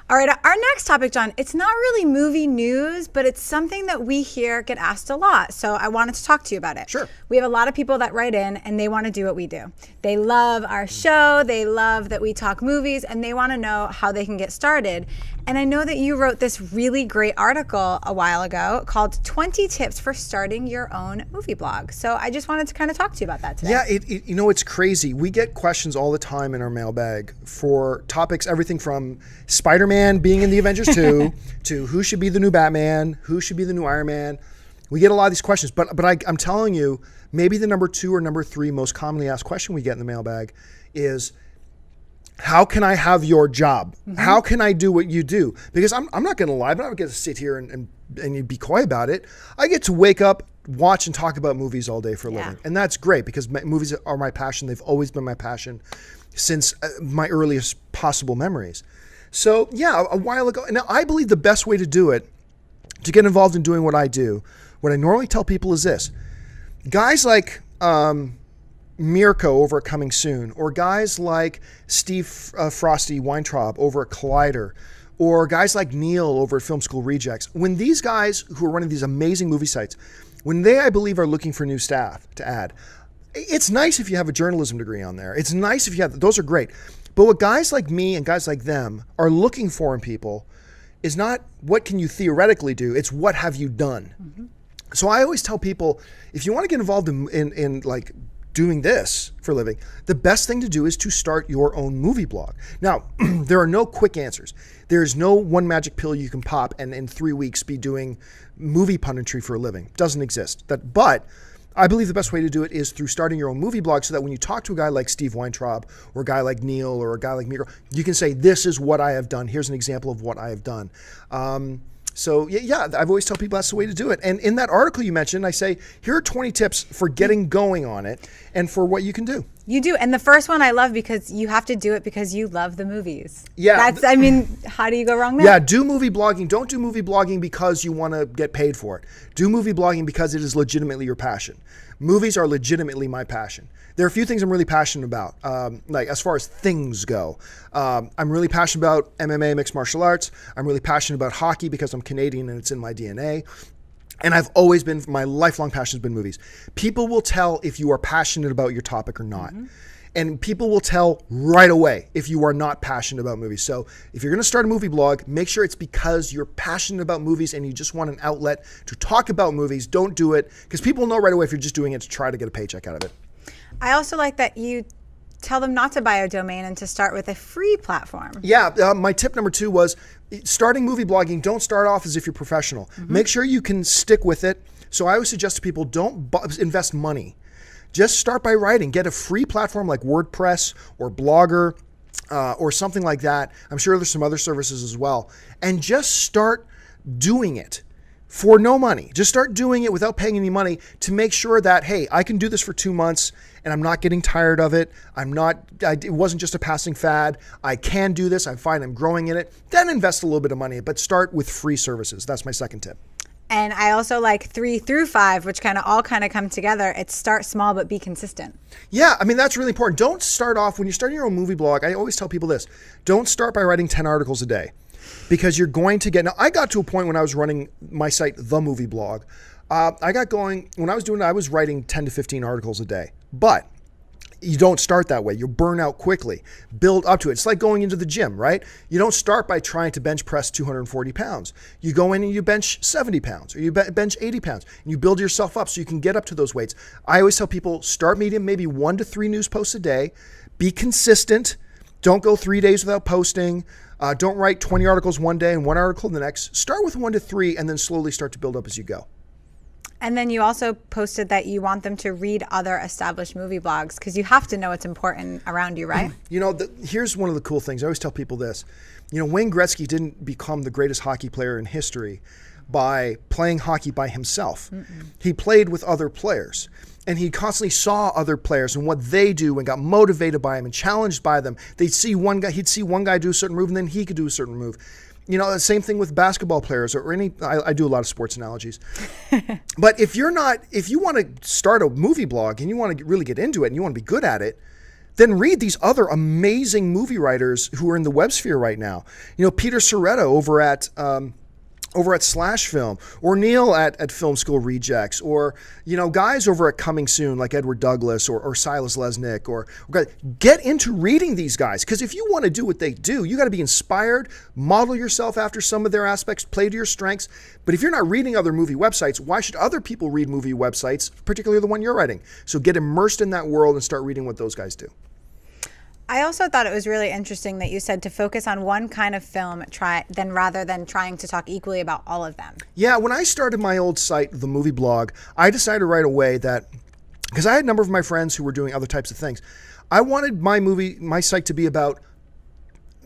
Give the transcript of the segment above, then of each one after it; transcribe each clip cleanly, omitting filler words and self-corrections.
All right, our next topic, John, it's not really movie news, but it's something that we here get asked a lot. So I wanted to talk to you about it. Sure. We have a lot of people that write in and they want to do what we do. They love our show. They love that we talk movies and they want to know how they can get started. And I know that you wrote this really great article a while ago called 20 Tips for Starting Your Own Movie Blog. So I just wanted to kind of talk to you about that today. Yeah, it's crazy. We get questions all the time in our mailbag for topics, everything from Spider-Man being in the Avengers 2 to who should be the new Batman, who should be the new Iron Man. We get a lot of these questions, but I'm telling you, maybe the number 2 or number 3 most commonly asked question we get in the mailbag is, how can I have your job? Mm-hmm. How can I do what you do? Because I'm not going to lie, but I don't get to sit here and be coy about it. I get to wake up, watch, and talk about movies all day for a living. And that's great because movies are my passion. They've always been my passion since my earliest possible memories. So yeah, a while ago, now I believe the best way to do it, to get involved in doing what I do, what I normally tell people is this. Guys like Mirko over at Coming Soon, or guys like Steve Frosty Weintraub over at Collider, or guys like Neil over at Film School Rejects, when these guys who are running these amazing movie sites, when they, I believe, are looking for new staff to add, it's nice if you have a journalism degree on there. It's nice if you have, those are great. But what guys like me and guys like them are looking for in people is not what can you theoretically do, it's what have you done. Mm-hmm. So I always tell people, if you want to get involved in like doing this for a living, the best thing to do is to start your own movie blog. Now, there are no quick answers. There's no one magic pill you can pop and in 3 weeks be doing movie punditry for a living. Doesn't exist. But I believe the best way to do it is through starting your own movie blog, so that when you talk to a guy like Steve Weintraub or a guy like Neil or a guy like Mirko, you can say, this is what I have done. Here's an example of what I have done. So yeah, I've always told people that's the way to do it. And in that article you mentioned, I say, here are 20 tips for getting going on it and for what you can do. You do. And the first one I love because you have to do it because you love the movies. Yeah. I mean, how do you go wrong there? Yeah, do movie blogging. Don't do movie blogging because you want to get paid for it. Do movie blogging because it is legitimately your passion. Movies are legitimately my passion. There are a few things I'm really passionate about, like as far as things go. I'm really passionate about MMA, mixed martial arts. I'm really passionate about hockey because I'm Canadian and it's in my DNA. And I've always been, my lifelong passion has been movies. People will tell if you are passionate about your topic or not. Mm-hmm. And people will tell right away if you are not passionate about movies. So if you're going to start a movie blog, make sure it's because you're passionate about movies and you just want an outlet to talk about movies. Don't do it because people know right away if you're just doing it to try to get a paycheck out of it. I also like that you tell them not to buy a domain and to start with a free platform. Yeah, my tip number 2 was starting movie blogging. Don't start off as if you're professional. Mm-hmm. Make sure you can stick with it. So I always suggest to people, don't invest money. Just start by writing. Get a free platform like WordPress or Blogger or something like that. I'm sure there's some other services as well. And just start doing it for no money. Just start doing it without paying any money to make sure that, hey, I can do this for 2 months and I'm not getting tired of it. It wasn't just a passing fad. I can do this. I find I'm growing in it. Then invest a little bit of money, but start with free services. That's my second tip. And I also like 3 through 5, which all come together. It's start small, but be consistent. Yeah, I mean, that's really important. Don't start off, when you're starting your own movie blog, I always tell people this, don't start by writing 10 articles a day because you're going to get, now I got to a point when I was running my site, The Movie Blog. I got going, when I was doing it, I was writing 10 to 15 articles a day, but you don't start that way. You burn out quickly. Build up to it. It's like going into the gym, right? You don't start by trying to bench press 240 pounds. You go in and you bench 70 pounds or you bench 80 pounds and you build yourself up so you can get up to those weights. I always tell people, start medium, maybe 1 to 3 news posts a day. Be consistent. Don't go 3 days without posting. Don't write 20 articles one day and 1 article the next. Start with 1 to 3 and then slowly start to build up as you go. And then you also posted that you want them to read other established movie blogs because you have to know what's important around you, right? You know, here's one of the cool things. I always tell people this. You know, Wayne Gretzky didn't become the greatest hockey player in history by playing hockey by himself. Mm-mm. He played with other players. And he constantly saw other players and what they do and got motivated by them and challenged by them. He'd see one guy do a certain move and then he could do a certain move. You know, the same thing with basketball players or I do a lot of sports analogies. But if you want to start a movie blog and you want to really get into it and you want to be good at it, then read these other amazing movie writers who are in the web sphere right now. Peter Soretto over at Slash Film, or Neil at Film School Rejects, or guys over at Coming Soon like Edward Douglas or Silas Lesnick, or get into reading these guys, because if you want to do what they do, you got to be inspired, model yourself after some of their aspects, play to your strengths. But if you're not reading other movie websites, why should other people read movie websites, particularly the one you're writing? So get immersed in that world and start reading what those guys do. I also thought it was really interesting that you said to focus on one kind of film rather than trying to talk equally about all of them. Yeah, when I started my old site, the movie blog, I decided right away that, because I had a number of my friends who were doing other types of things, I wanted my site to be about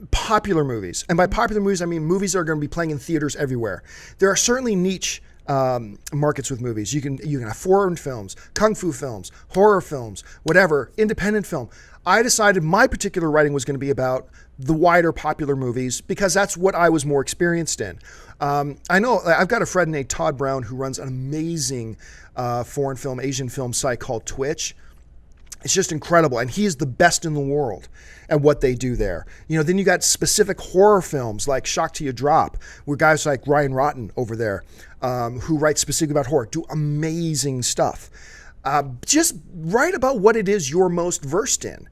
popular movies. And by popular movies, I mean movies that are going to be playing in theaters everywhere. There are certainly niche markets with movies. You can have foreign films, kung fu films, horror films, whatever, independent film. I decided my particular writing was going to be about the wider popular movies because that's what I was more experienced in. I know I've got a friend named Todd Brown who runs an amazing foreign film, Asian film site called Twitch. It's just incredible, and he is the best in the world at what they do there. Then you got specific horror films like Shock to Your Drop, where guys like Ryan Rotten over there, who write specifically about horror, do amazing stuff. Just write about what it is you're most versed in.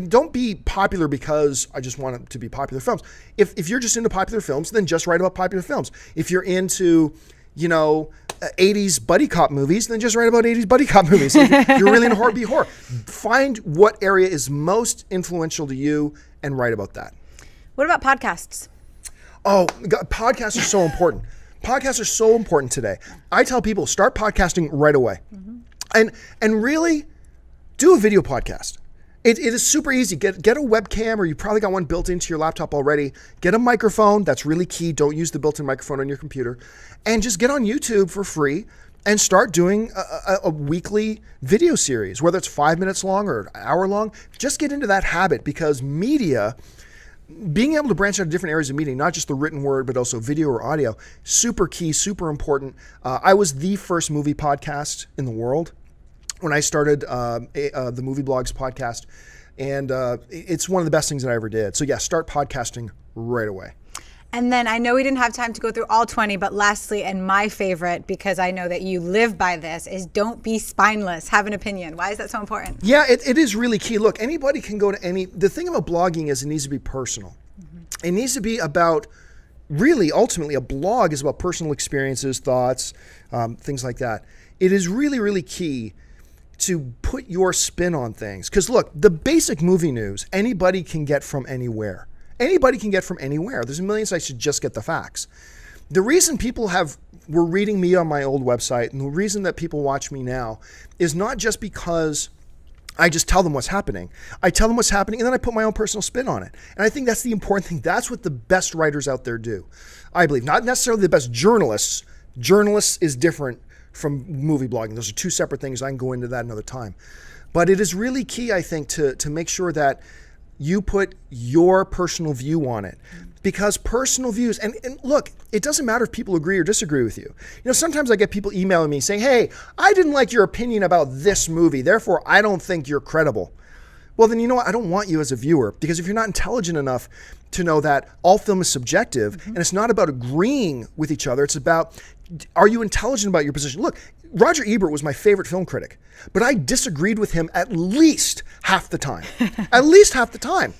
Don't be popular because I just want it to be popular films. If you're just into popular films, then just write about popular films. If you're into 80s buddy cop movies, then just write about 80s buddy cop movies. If you're really into horror, be horror. Find what area is most influential to you and write about that. What about podcasts? Oh, God, podcasts are so important. Podcasts are so important today. I tell people, start podcasting right away. And really do a video podcast. It is super easy. Get a webcam, or you probably got one built into your laptop already. Get a microphone. That's really key. Don't use the built-in microphone on your computer. And just get on YouTube for free and start doing a weekly video series, whether it's 5 minutes long or an hour long. Just get into that habit, because media, being able to branch out to different areas of media, not just the written word, but also video or audio, super key, super important. I was the first movie podcast in the world when I started the Movie Blogs podcast, and it's one of the best things that I ever did. So yeah, start podcasting right away. And then I know we didn't have time to go through all 20, but lastly, and my favorite, because I know that you live by this, is don't be spineless. Have an opinion. Why is that so important? Yeah, it is really key. Look, anybody can go to the thing about blogging is it needs to be personal. It needs to be about, really, ultimately, a blog is about personal experiences, thoughts, things like that. It is really, really key to put your spin on things. Because look, the basic movie news, anybody can get from anywhere. Anybody can get from anywhere. There's a million sites to just get the facts. The reason people were reading me on my old website, and the reason that people watch me now, is not just because I just tell them what's happening. I tell them what's happening, and then I put my own personal spin on it. And I think that's the important thing. That's what the best writers out there do, I believe. Not necessarily the best journalists. Journalists is different from movie blogging. Those are two separate things. I can go into that another time. But it is really key, I think, to make sure that you put your personal view on it, because personal views, and look, it doesn't matter if people agree or disagree with you. Sometimes I get people emailing me saying, hey, I didn't like your opinion about this movie, therefore I don't think you're credible. Well, then you know what? I don't want you as a viewer, because if you're not intelligent enough to know that all film is subjective, and it's not about agreeing with each other, it's about, are you intelligent about your position? Look, Roger Ebert was my favorite film critic, but I disagreed with him at least half the time. At least half the time.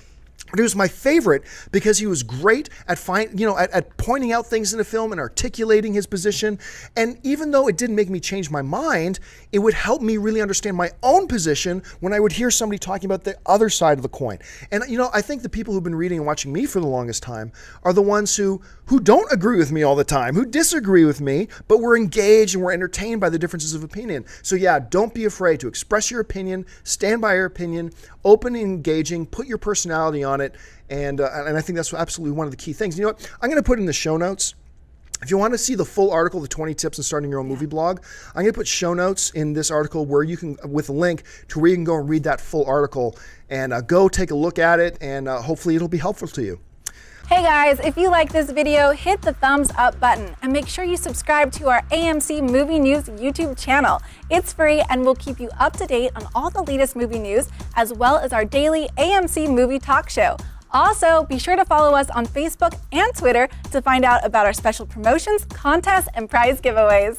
But he was my favorite because he was great at at pointing out things in a film and articulating his position. And even though it didn't make me change my mind, it would help me really understand my own position when I would hear somebody talking about the other side of the coin. And I think the people who've been reading and watching me for the longest time are the ones who don't agree with me all the time, who disagree with me, but we're engaged and we're entertained by the differences of opinion. So yeah, don't be afraid to express your opinion, stand by your opinion, open and engaging, put your personality on it. And I think that's absolutely one of the key things. You know what? I'm going to put in the show notes. If you want to see the full article, the 20 tips in starting your own movie blog, I'm going to put show notes in this article where you can, with a link to where you can go and read that full article and go take a look at it, and hopefully it'll be helpful to you. Hey guys, if you like this video, hit the thumbs up button and make sure you subscribe to our AMC Movie News YouTube channel. It's free and will keep you up to date on all the latest movie news, as well as our daily AMC Movie Talk Show. Also, be sure to follow us on Facebook and Twitter to find out about our special promotions, contests, and prize giveaways.